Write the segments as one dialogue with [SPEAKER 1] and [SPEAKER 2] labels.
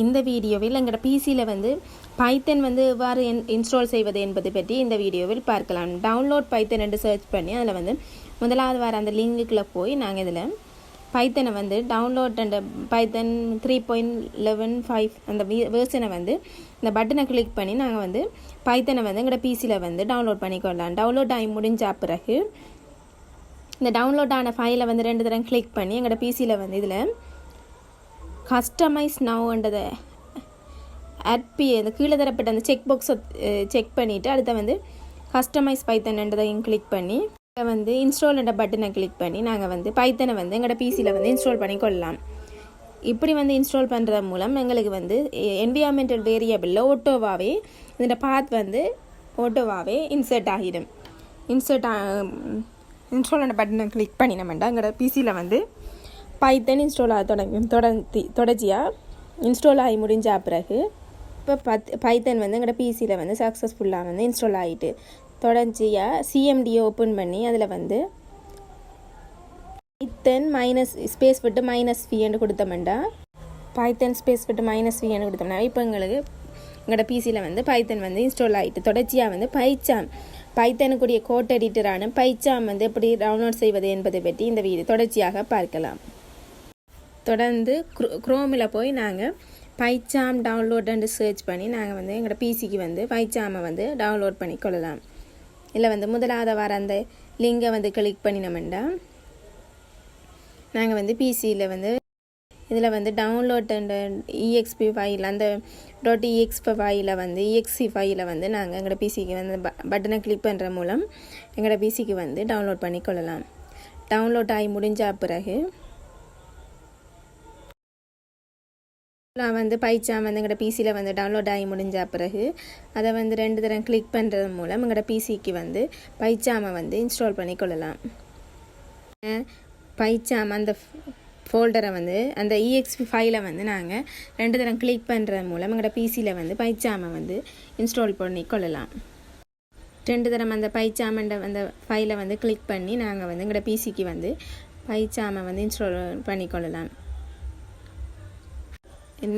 [SPEAKER 1] இந்த வீடியோவில் எங்களோட பிசியில் வந்து பைத்தன் வந்து எவ்வாறு இன்ஸ்டால் செய்வது என்பது பற்றி இந்த வீடியோவில் பார்க்கலாம். டவுன்லோட் பைத்தன் என்று சர்ச் பண்ணி அதில் வந்து முதலாவது வர அந்த லிங்குக்குள்ளே போய் நாங்கள் இதில் பைத்தனை வந்து டவுன்லோட் அண்ட் பைத்தன் 3.11.5 அந்த வேர்ஷனை வந்து இந்த பட்டனை கிளிக் பண்ணி நாங்கள் வந்து பைத்தனை வந்து எங்களோட பிசியில் வந்து டவுன்லோட் பண்ணிக்கொள்ளலாம். டவுன்லோட் ஆகி முடிஞ்ச பிறகு இந்த டவுன்லோட் ஆன ஃபைலை வந்து 2 தடவை கிளிக் பண்ணி எங்களோட பிசியில் வந்து இதில் கஸ்டமைஸ் நவுன்றதை இந்த கீழே தரப்பட்ட அந்த செக் பாக்ஸை செக் பண்ணிவிட்டு அடுத்த வந்து கஸ்டமைஸ் பைத்தன்ன்றதையும் கிளிக் பண்ணி வந்து இன்ஸ்டால் என்ற பட்டனை கிளிக் பண்ணி நாங்கள் வந்து பைத்தனை வந்து எங்களோட பிசியில் வந்து இன்ஸ்டால் பண்ணி கொள்ளலாம். இப்படி வந்து இன்ஸ்டால் பண்ணுறது மூலம் எங்களுக்கு வந்து என்விரான்மெண்டல் வேரியபிளில் ஓட்டோவாகவே இந்த பாத் வந்து ஓட்டோவாகவே இன்சர்ட் ஆகிடும். இன்ஸ்டால் என்ற பட்டனை கிளிக் பண்ணினோம்னா எங்களோட பிசியில் வந்து பைத்தன் இன்ஸ்டால் ஆக தொடர்ச்சியாக இன்ஸ்டால் ஆகி முடிஞ்ச பிறகு இப்போ பைத்தன் வந்து எங்களோட பிசியில் வந்து சக்ஸஸ்ஃபுல்லாக வந்து இன்ஸ்டால் ஆகிட்டு தொடர்ச்சியாக சிஎம்டியை ஓப்பன் பண்ணி அதில் வந்து பைத்தன் ஸ்பேஸ் விட்டு -v கொடுத்தோம்னா பைத்தன் ஸ்பேஸ் விட்டு -v கொடுத்தோம்னா இப்போ எங்களுக்கு எங்களோட பிசியில் வந்து பைத்தன் வந்து இன்ஸ்டால் ஆகிட்டு தொடர்ச்சியாக வந்து பைத்தனுக்குரிய கோட் எடிட்டரான pycharm வந்து எப்படி டவுன்லோட் செய்வது என்பதை பற்றி இந்த வீடியோ தொடர்ச்சியாக பார்க்கலாம். தொடர்ந்து குரோமில் போய் நாங்கள் pycharm டவுன்லோடுன்னு சர்ச் பண்ணி நாங்கள் வந்து எங்களோட பிசிக்கு வந்து pycharm வந்து டவுன்லோட் பண்ணி கொள்ளலாம். இல்லை வந்து முதலாவது வர அந்த லிங்கை வந்து கிளிக் பண்ணினோம்னா நாங்கள் வந்து பிசியில் வந்து இதில் வந்து டவுன்லோட் அண்ட் EXP ஃபைல் அந்த .exe ஃபைலில் வந்து EXE ஃபைலில் வந்து நாங்கள் எங்களோட பிசிக்கு வந்து பட்டனை கிளிக் பண்ணுற மூலம் எங்களோட பிசிக்கு வந்து டவுன்லோட் பண்ணி கொள்ளலாம். டவுன்லோட் ஆகி முடிஞ்ச பிறகு நான் வந்து pycharm வந்து எங்களோட பிசியில் வந்து டவுன்லோட் ஆகி முடிஞ்ச பிறகு அதை வந்து 2 தடவை கிளிக் பண்ணுறது மூலம் எங்களோட பிசிக்கு வந்து pycharm வந்து இன்ஸ்டால் பண்ணி கொள்ளலாம். pycharm அந்த ஃபோல்டரை வந்து அந்த EXP ஃபைலை வந்து நாங்கள் 2 தடவை கிளிக் பண்ணுறது மூலம் எங்களோட பிசியில் வந்து pycharm வந்து இன்ஸ்டால் பண்ணி கொள்ளலாம். 2 தடவை அந்த pycharm அந்த ஃபைலை வந்து கிளிக் பண்ணி நாங்கள் வந்து எங்களோட பிசிக்கு வந்து pycharm வந்து இன்ஸ்டால் பண்ணி கொள்ளலாம்.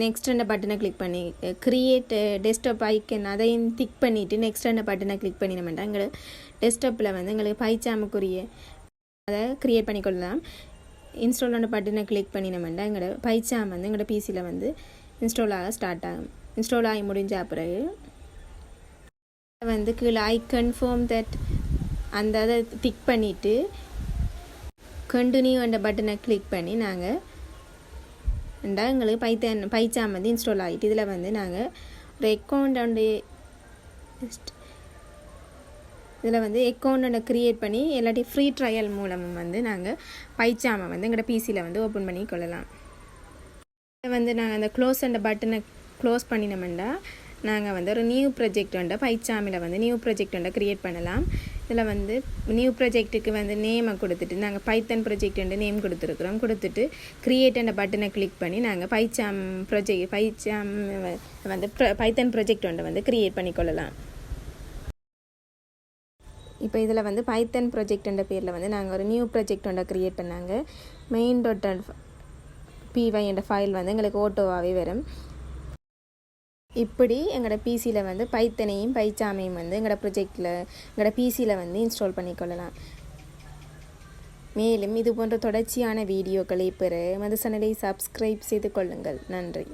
[SPEAKER 1] நெக்ஸ்ட் அந்த பட்டனை கிளிக் பண்ணி கிரியேட் டெஸ்க்டாப் ஐக்கன் அதையும் டிக் பண்ணிவிட்டு நெக்ஸ்ட் அந்த பட்டனை கிளிக் பண்ணினோம்னா எங்களோட டெஸ்க்டாப்பில் வந்து எங்களுக்கு pycharmக்குரிய அதை க்ரியேட் பண்ணிக்கொள்ளலாம். இன்ஸ்டால் அந்த பட்டனை கிளிக் பண்ணினோம்னா எங்களோட pycharm வந்து எங்களோட பிசியில் வந்து இன்ஸ்டால் ஆக ஸ்டார்ட் ஆகும். இன்ஸ்டால் ஆகி முடிஞ்ச பிறகு வந்து கீழே ஐ கன்ஃபார்ம் தட் அந்த அதை டிக் பண்ணிவிட்டு கண்டினியூ அந்த பட்டனை கிளிக் பண்ணி நாங்கள் எங்களுக்கு pycharm வந்து இன்ஸ்டால் ஆகிட்டு இதில் வந்து நாங்கள் ஒரு இதில் வந்து அக்கௌண்ட் க்ரியேட் பண்ணி இல்லாட்டி ஃப்ரீ ட்ரையல் மூலமும் வந்து நாங்கள் pycharm வந்து எங்களோட பிசியில் வந்து ஓப்பன் பண்ணி கொள்ளலாம். இதை வந்து நாங்கள் அந்த க்ளோஸ் அந்த பட்டனை க்ளோஸ் பண்ணினோம்னா நாங்கள் வந்து ஒரு நியூ ப்ராஜெக்ட் வந்து pycharmல வந்து நியூ ப்ராஜெக்ட் வந்து க்ரியேட் பண்ணலாம். இதில் வந்து நியூ ப்ராஜெக்ட்டுக்கு வந்து நேமை கொடுத்துட்டு நாங்கள் பைத்தன் ப்ராஜெக்ட் வந்து நேம் கொடுத்துருக்குறோம். கொடுத்துட்டு க்ரியேட் அந்த பட்டனை கிளிக் பண்ணி நாங்கள் pycharm வந்து பைத்தன் ப்ராஜெக்ட் வந்து க்ரியேட் பண்ணிக்கொள்ளலாம். இப்போ இதில் வந்து பைத்தன் ப்ராஜெக்ட்ன்ற பேரில் வந்து நாங்கள் ஒரு நியூ ப்ராஜெக்ட் ஒன்றை க்ரியேட் பண்ணாங்க. main.py என்ற ஃபைல் வந்து எங்களுக்கு ஓட்டோவாகவே வரும். இப்படி எங்களோட பிசியில் வந்து பைத்தனையும் pycharmமையும் வந்து எங்களோட ப்ராஜெக்டில் எங்களோட பிசியில் வந்து இன்ஸ்டால் பண்ணிக்கொள்ளலாம். மேலும் இது போன்ற தொடர்ச்சியான வீடியோக்களை பெற எமது சேனலை சப்ஸ்கிரைப் செய்து கொள்ளுங்கள். நன்றி.